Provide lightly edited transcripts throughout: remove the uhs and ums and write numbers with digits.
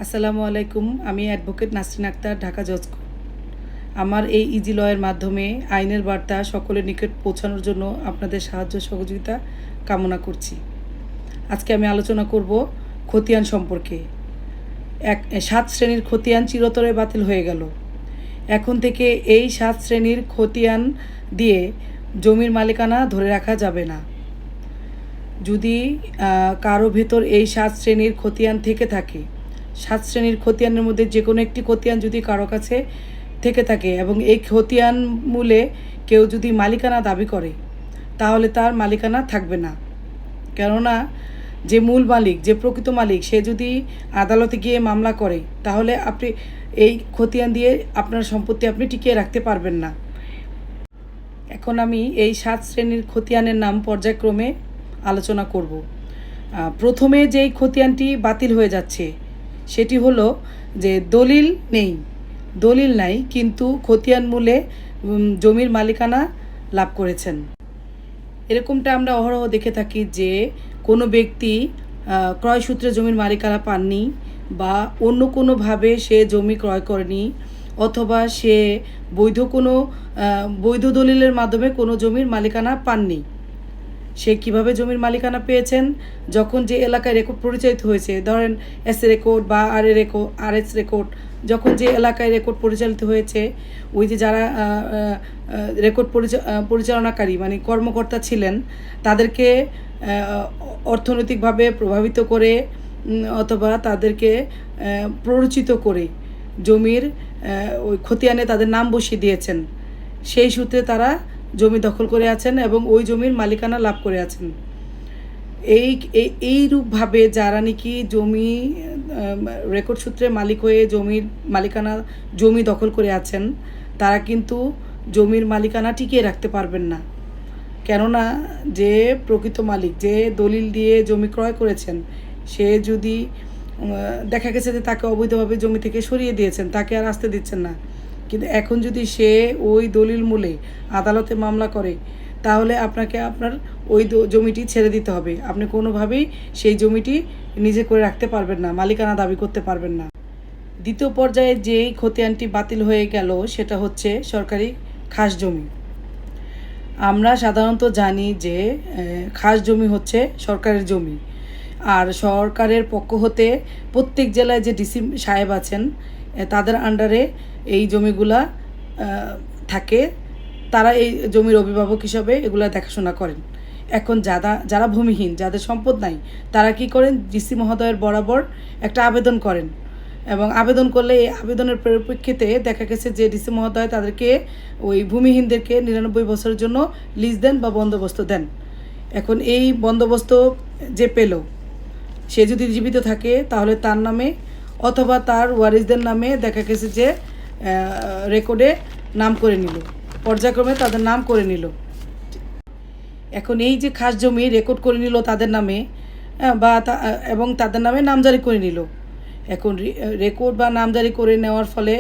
আসসালামু আলাইকুম। আমি অ্যাডভোকেট নাসরিন আক্তার, ঢাকা জজ কোর্ট। আমার এই ইজি লয়ের মাধ্যমে আইনের বার্তা সকলের নিকট পৌঁছানোর জন্য আপনাদের সাহায্য সহযোগিতা কামনা করছি। আজকে আমি আলোচনা করব খতিয়ান সম্পর্কে। 7 শ্রেণীর খতিয়ান চিরতরে বাতিল হয়ে গেল। এখন থেকে এই 7 শ্রেণীর খতিয়ান দিয়ে জমির মালিকানা ধরে রাখা যাবে না। যদি কারো ভেতর এই 7 শ্রেণীর খতিয়ান থেকে থাকে, 7 শ্রেণীর খতিয়ানের মধ্যে যে কোনো একটি খতিয়ান যদি কারো কাছে থেকে থাকে এবং এই খতিয়ান মূলে কেউ যদি মালিকানা দাবি করে, তাহলে তার মালিকানা থাকবে না। কেননা যে মূল মালিক, যে প্রকৃত মালিক, সে যদি আদালতে গিয়ে মামলা করে, তাহলে আপনি এই খতিয়ান দিয়ে আপনার সম্পত্তি আপনি টিকিয়ে রাখতে পারবেন না। এখন আমি এই 7 শ্রেণীর খতিয়ানের নাম পর্যায়ক্রমে আলোচনা করব। প্রথমে যেই খতিয়ানটি বাতিল হয়ে যাচ্ছে সেটি হলো যে দলিল নাই কিন্তু খতিয়ান মূলে জমির মালিকানা লাভ করেছেন। এরকমটা আমরা অহরহ দেখে থাকি যে কোনো ব্যক্তি ক্রয়সূত্রে জমির মালিকানা পাননি, বা অন্য কোনোভাবে সে জমি ক্রয় করেনি, অথবা সে বৈধ দলিলের মাধ্যমে কোনো জমির মালিকানা পাননি। সে কিভাবে জমির মালিকানা পেয়েছেন? যখন যে এলাকায় রেকর্ড পরিচালিত হয়েছে, ধরেন এস রেকর্ড বা আর এস রেকর্ড, যখন যে এলাকায় রেকর্ড পরিচালিত হয়েছে, ওই যে যারা রেকর্ড পরিচালনাকারী মানে কর্মকর্তা ছিলেন, তাদেরকে অর্থনৈতিকভাবে প্রভাবিত করে অথবা তাদেরকে প্ররোচিত করে জমির ওই খতিয়ানে তাদের নাম বসিয়ে দিয়েছেন। সেই সূত্রে তারা জমি দখল করে আছেন এবং ওই জমির মালিকানা লাভ করে আছেন। এইরূপভাবে যারা নাকি জমি রেকর্ড সূত্রে মালিক হয়ে জমি দখল করে আছেন, তারা কিন্তু জমির মালিকানা টিকিয়ে রাখতে পারবেন না। কেননা যে প্রকৃত মালিক, যে দলিল দিয়ে জমি ক্রয় করেছেন, সে যদি দেখা গেছে যে তাকে অবৈধভাবে জমি থেকে সরিয়ে দিয়েছেন, তাকে আর আসতে দিচ্ছেন না, কিন্তু এখন যদি সে ওই দলিল মূলে আদালতে মামলা করে, তাহলে আপনাকে আপনার ওই জমিটি ছেড়ে দিতে হবে। আপনি কোনোভাবেই সেই জমিটি নিজে করে রাখতে পারবেন না, মালিকানা দাবি করতে পারবেন না। দ্বিতীয় পর্যায়ে যেই খতিয়ানটি বাতিল হয়ে গেল সেটা হচ্ছে সরকারি খাস জমি। আমরা সাধারণত জানি যে খাস জমি হচ্ছে সরকারের জমি, আর সরকারের পক্ষ হতে প্রত্যেক জেলায় যে ডিসি সাহেব আছেন, তাদের আন্ডারে এই জমিগুলা থাকে। তারা এই জমির অভিভাবক হিসাবে এগুলা দেখাশোনা করেন। এখন যারা ভূমিহীন, যাদের সম্পদ নাই, তারা কি করেন? ডিসি মহোদয়ের বরাবর একটা আবেদন করেন, এবং আবেদন করলে এই আবেদনের পরিপ্রেক্ষিতে দেখা গেছে যে ডিসি মহোদয় তাদেরকে, ওই ভূমিহীনদেরকে 99 বছরের জন্য লিজ দেন বা বন্দোবস্ত দেন। এখন এই বন্দোবস্ত যে পেল, সে যদি জীবিত থাকে তাহলে তার নামে অথবা তার ওয়ারিসদের নামে দেখা গেছে যে রেকর্ডে নাম করে নিল, পর্যায়ক্রমে তাদের নাম করে নিল। এখন এই যে খাস জমি রেকর্ড করে নিল তাদের নামে, এবং তাদের নামে নামজারি করে নিল। এখন রেকর্ড বা নামজারি করে নেওয়ার ফলে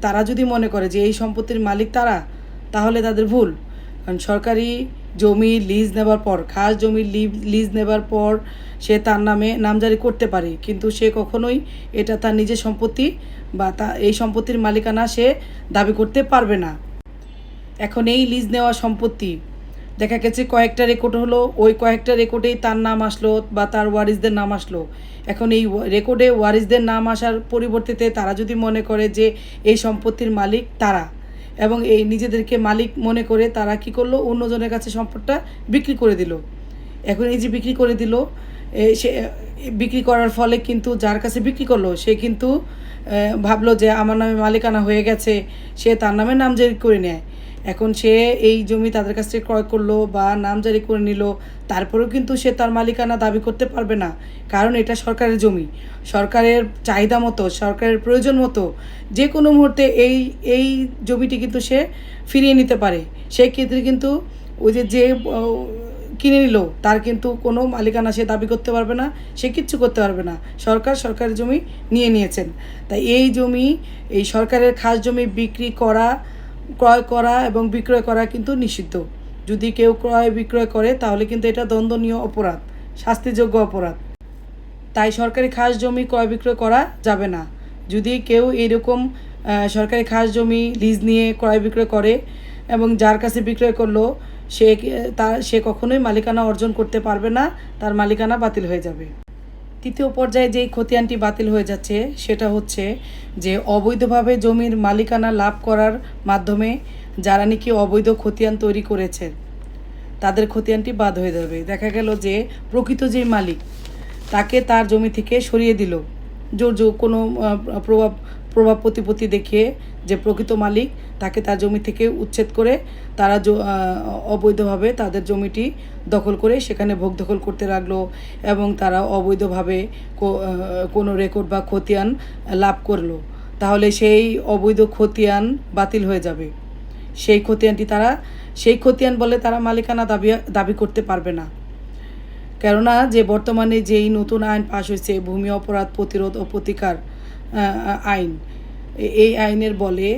তারা যদি মনে করে যে এই সম্পত্তির মালিক তারা, তাহলে তাদের ভুল। কারণ সরকারি জমি লিজ নেবার পর, খাস জমি লিজ নেবার পর সে তার নামে নামজারি করতে পারে, কিন্তু সে কখনোই এটা তার নিজের সম্পত্তি বা এই সম্পত্তির মালিকানা সে দাবি করতে পারবে না। এখন এই লিজ নেওয়া সম্পত্তি দেখা গেছে কয়েকটা রেকর্ড হলো, ওই কয়েকটা রেকর্ডেই তার নাম আসলো বা তার ওয়ারিসদের নাম আসলো। এখন এই রেকর্ডে ওয়ারিসদের নাম আসার পরিবর্তে তারা যদি মনে করে যে এই সম্পত্তির মালিক তারা, এবং এই নিজেদেরকে মালিক মনে করে তারা কি করলো? অন্যজনের কাছে সম্পদটা বিক্রি করে দিল। এখন এই যে বিক্রি করে দিল, সে বিক্রি করার ফলে কিন্তু যার কাছে বিক্রি করলো সে কিন্তু ভাবলো যে আমার নামে মালিকানা হয়ে গেছে, সে তার নামে নামজারি করে নেয়। এখন সে এই জমি তাদের কাছ থেকে ক্রয় করলো বা নামজারি করে নিল, তারপরেও কিন্তু সে তার মালিকানা দাবি করতে পারবে না, কারণ এটা সরকারের জমি। সরকারের চাহিদা মতো, সরকারের প্রয়োজন মতো যে কোনো মুহূর্তে এই জমিটি কিন্তু সে ফিরিয়ে নিতে পারে। সেই ক্ষেত্রে কিন্তু ওই যে কিনে নিল তার কিন্তু কোনো মালিকানা সে দাবি করতে পারবে না, সে কিচ্ছু করতে পারবে না। সরকারের জমি নিয়ে নিয়েছেন। তাই এই জমি, এই সরকারের খাস জমি ক্রয় করা এবং বিক্রয় করা কিন্তু নিষিদ্ধ। যদি কেউ ক্রয় বিক্রয় করে তাহলে কিন্তু এটা দণ্ডনীয় অপরাধ, শাস্তিযোগ্য অপরাধ। তাই সরকারি খাস জমি ক্রয় বিক্রয় করা যাবে না। যদি কেউ এরকম সরকারি খাস জমি লিজ নিয়ে ক্রয় বিক্রয় করে এবং যার কাছে বিক্রয় করলো সে কখনোই মালিকানা অর্জন করতে পারবে না, তার মালিকানা বাতিল হয়ে যাবে। তৃতীয় পর্যায়ে যেই খতিয়ানটি বাতিল হয়ে যাচ্ছে সেটা হচ্ছে যে অবৈধভাবে জমির মালিকানা লাভ করার মাধ্যমে যারা নাকি অবৈধ খতিয়ান তৈরি করেছে তাদের খতিয়ানটি বাদ হয়ে যাবে। দেখা গেল যে প্রকৃত যে মালিক তাকে তার জমি থেকে সরিয়ে দিল, জোর কোনো প্রভাব প্রতিপত্তি দেখিয়ে যে প্রকৃত মালিক তাকে তার জমি থেকে উচ্ছেদ করে তারা অবৈধভাবে তাদের জমিটি দখল করে সেখানে ভোগ দখল করতে লাগলো এবং তারা অবৈধভাবে কোনো রেকর্ড বা খতিয়ান লাভ করলো, তাহলে সেই অবৈধ খতিয়ান বাতিল হয়ে যাবে। সেই খতিয়ান বলে তারা মালিকানা দাবি করতে পারবে না। কেননা যে বর্তমানে যেই নতুন আইন পাশ হয়েছে, ভূমি অপরাধ প্রতিরোধ ও প্রতিকার আইন, এই আইনের বলে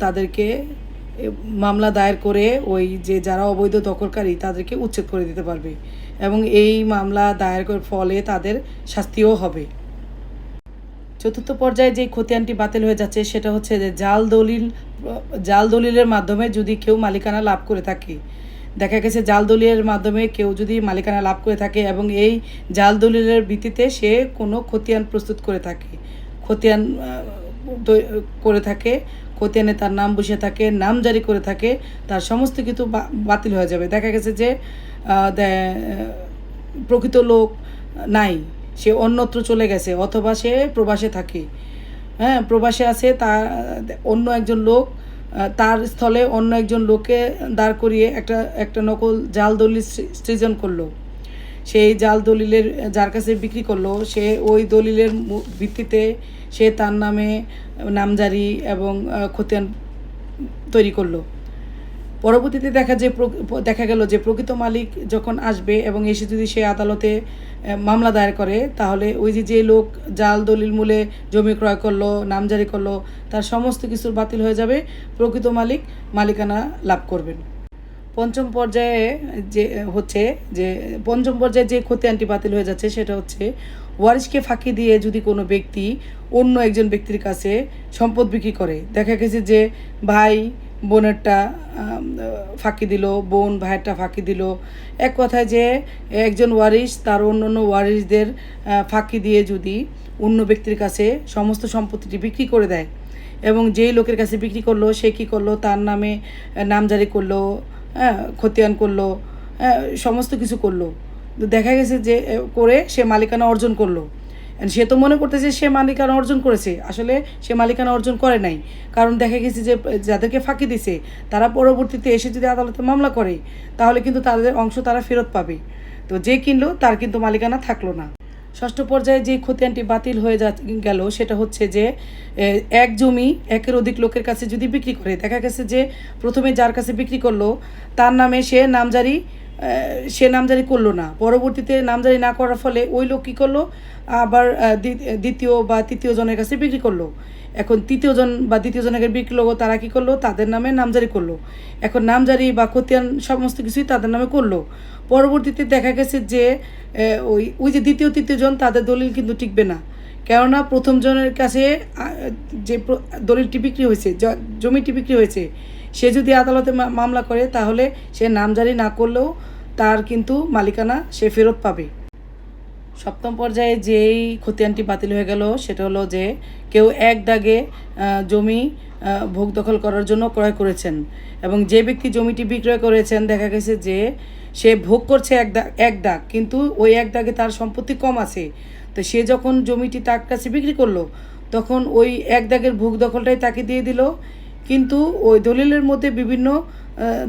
তাদেরকে মামলা দায়ের করে ওই যে যারা অবৈধ দখলকারী তাদেরকে উচ্ছেদ করে দিতে পারবে এবং এই মামলা দায়ের ফলে তাদের শাস্তিও হবে। চতুর্থ পর্যায়ে যে খতিয়ানটি বাতিল হয়ে যাচ্ছে সেটা হচ্ছে যে জাল দলিলের মাধ্যমে যদি কেউ মালিকানা লাভ করে থাকে। দেখা গেছে জাল দলিলের মাধ্যমে কেউ যদি মালিকানা লাভ করে থাকে এবং এই জাল দলিলের ভিত্তিতে সে কোনো খতিয়ান প্রস্তুত করে থাকে, খতিয়ানে তার নাম বসে থাকে, নাম জারি করে থাকে, তার সমস্ত কিছু বাতিল হয়ে যাবে। দেখা গেছে যে প্রকৃত লোক নাই, সে অন্যত্র চলে গেছে অথবা সে প্রবাসে থাকে, প্রবাসে আছে, অন্য একজন লোক তার স্থলে অন্য একজন লোককে দাঁড় করিয়ে একটা নকল জাল দলিল সৃজন করলো। সেই জাল দলিলের যার কাছে বিক্রি করলো সে ওই দলিলের ভিত্তিতে সে তার নামে নামজারি এবং খতিয়ান তৈরি করলো। পরবর্তীতে দেখা গেল যে প্রকৃত মালিক যখন আসবে এবং এসে যদি সে আদালতে মামলা দায়ের করে, তাহলে ওই যে লোক জাল দলিল মূলে জমি ক্রয় করলো, নামজারি করলো, তার সমস্ত কিছু বাতিল হয়ে যাবে, প্রকৃত মালিক মালিকানা লাভ করবেন। পঞ্চম পর্যায়ে যে খতিয়ানটি বাতিল হয়ে যাচ্ছে সেটা হচ্ছে ওয়ারিশকে ফাঁকি দিয়ে যদি কোনো ব্যক্তি অন্য একজন ব্যক্তির কাছে সম্পদ বিক্রি করে। দেখা গেছে যে ভাই বোনেরটা ফাঁকি দিল, বোন ভাইয়েরটা ফাঁকি দিল, এক কথায় যে একজন ওয়ারিশ তার অন্য ওয়ারিশদের ফাঁকি দিয়ে যদি অন্য ব্যক্তির কাছে সমস্ত সম্পত্তিটি বিক্রি করে দেয় এবং যেই লোকের কাছে বিক্রি করলো সে কী করলো, তার নামে নামজারি করলো, খতিয়ান করলো, সমস্ত কিছু করলো, দেখা গেছে যে করে সে মালিকানা অর্জন করলো। সে তো মনে করতেছে সে মালিকানা অর্জন করেছে, আসলে সে মালিকানা অর্জন করে নাই। কারণ দেখা গেছে যে যাদেরকে ফাঁকি দিছে তারা পরবর্তীতে এসে যদি আদালতে মামলা করে তাহলে কিন্তু তাদের অংশ তারা ফেরত পাবে, তো যে কিনলো তার কিন্তু মালিকানা থাকলো না। ষষ্ঠ পর্যায়ে যে খতিয়ানটি বাতিল হয়ে গেল সেটা হচ্ছে যে এক জমি একের অধিক লোকের কাছে যদি বিক্রি করে, দেখা গেছে যে প্রথমে যার কাছে বিক্রি করলো তার নামে সে নামজারি করলো না, পরবর্তীতে নামজারি না করার ফলে ওই লোক কী করলো, আবার দ্বিতীয় বা তৃতীয় জনের কাছে বিক্রি করলো। এখন তৃতীয় জন বা দ্বিতীয় জনের বিক্রি করলো, তারা কী করলো, তাদের নামে নামজারি করলো। এখন নামজারি বা খতিয়ান সমস্ত কিছুই তাদের নামে করলো। পরবর্তীতে দেখা গেছে যে ওই যে দ্বিতীয় তৃতীয় জন তাদের দলিল কিন্তু টিকবে না, কেননা প্রথম জনের কাছে যে দলিলটি বিক্রি হয়েছে, জমিটি বিক্রি হয়েছে, সে যদি আদালতে মামলা করে তাহলে সে নামজারি না করলেও তার কিন্তু মালিকানা সে ফেরত পাবে। সপ্তম পর্যায়ে যেই খতিয়ানটি বাতিল হয়ে গেল সেটা হলো যে কেউ এক দাগে জমি ভোগ দখল করার জন্য ক্রয় করেছেন এবং যে ব্যক্তি জমিটি বিক্রয় করেছেন দেখা গেছে যে সে ভোগ করছে এক দাগ, কিন্তু ওই এক দাগে তার সম্পত্তি কম আছে, তো সে যখন জমিটি তার কাছে বিক্রি করলো তখন ওই এক দাগের ভোগ দখলটাই তাকে দিয়ে দিল, কিন্তু ওই দলিলের মধ্যে বিভিন্ন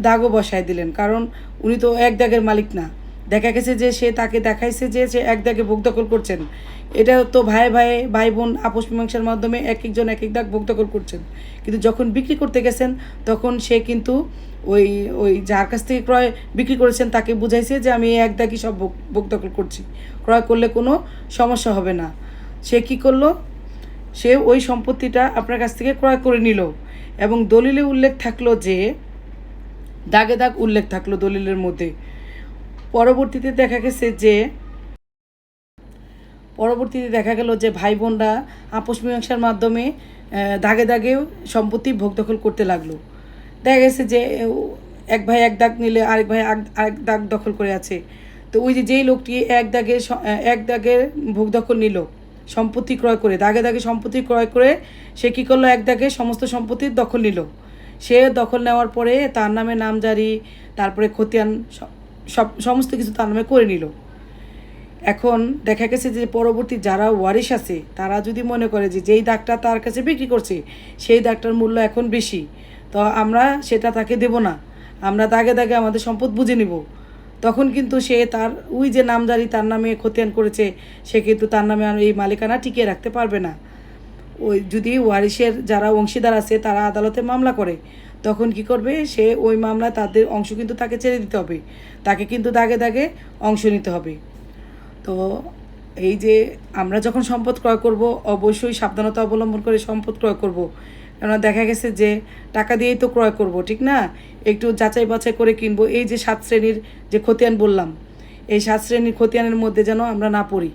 দাগও বসায় দিলেন, কারণ উনি তো এক দাগের মালিক না। দেখা গেছে যে সে তাকে দেখাইছে যে সে এক দাগে ভোগ দখল করছেন, এটা তো ভাই বোন আপোষ মীমাংসার মাধ্যমে এক এক দাগ ভোগ দখল করছেন, কিন্তু যখন বিক্রি করতে গেছেন তখন সে কিন্তু ওই যার কাছ থেকে বিক্রি করেছেন তাকে বুঝাইছে যে আমি এক দাগই সব ভোগ দখল করছি, ক্রয় করলে কোনো সমস্যা হবে না। সে কি করলো, সে ওই সম্পত্তিটা আপনার কাছ থেকে ক্রয় করে নিল এবং দলিলে উল্লেখ থাকলো যে দাগে দাগ উল্লেখ থাকলো দলিলের মধ্যে। পরবর্তীতে দেখা গেছে যে পরবর্তীতে দেখা গেল যে ভাই বোনরা আপোষ মীমাংসার মাধ্যমে দাগে দাগে সম্পত্তি ভোগ দখল করতে লাগলো। দেখা গেছে যে এক ভাই এক দাগ নিলে আরেক ভাই আরেক দাগ দখল করে আছে। তো ওই যে যেই লোকটি এক দাগে ভোগ দখল নিল সম্পত্তি ক্রয় করে, দাগে দাগে সম্পত্তি ক্রয় করে সে কী করলো, এক দাগে সমস্ত সম্পত্তির দখল নিল। সে দখল নেওয়ার পরে তার নামে নামজারি, তারপরে খতিয়ান সমস্ত কিছু তার নামে করে নিল। এখন দেখা গেছে যে পরবর্তী যারা ওয়ারিশ আছে তারা যদি মনে করে যে যেই দাগটা তার কাছে বিক্রি করছে সেই দাগটার মূল্য এখন বেশি, তো আমরা সেটা তাকে দেব না, আমরা দাগে দাগে আমাদের সম্পদ বুঝে নিব, তখন কিন্তু সে তার ওই যে নামজারি তার নামে খতিয়ান করেছে সে কিন্তু তার নামে আর এই মালিকানা টিকিয়ে রাখতে পারবে না। ওই যদি ওয়ারিশের যারা অংশীদার আছে তারা আদালতে মামলা করে, তখন কি করবে, সে ওই মামলায় তাদের অংশ কিন্তু তাকে ছেড়ে দিতে হবে, তাকে কিন্তু দাগে দাগে অংশ নিতে হবে। তো এই যে আমরা যখন সম্পদ ক্রয় করব অবশ্যই সাবধানতা অবলম্বন করে সম্পদ ক্রয় করব, কেননা দেখা গেছে যে টাকা দিয়েই তো ক্রয় করব, ঠিক না? একটু যাচাই বাছাই করে কিনবো। এই যে 7 শ্রেণীর যে খতিয়ান বললাম, এই 7 শ্রেণীর খতিয়ানের মধ্যে যেন আমরা না পড়ি।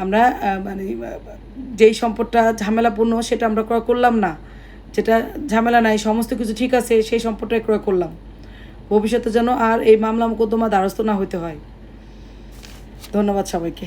আমরা মানে যেই সম্পদটা ঝামেলাপূর্ণ সেটা আমরা ক্রয় করলাম না, যেটা ঝামেলা নাই সমস্ত কিছু ঠিক আছে সেই সম্পদটাই ক্রয় করলাম, ভবিষ্যতে যেন আর এই মামলা মোকদ্দমা দ্বারস্থ না হতে হয়। ধন্যবাদ সবাইকে।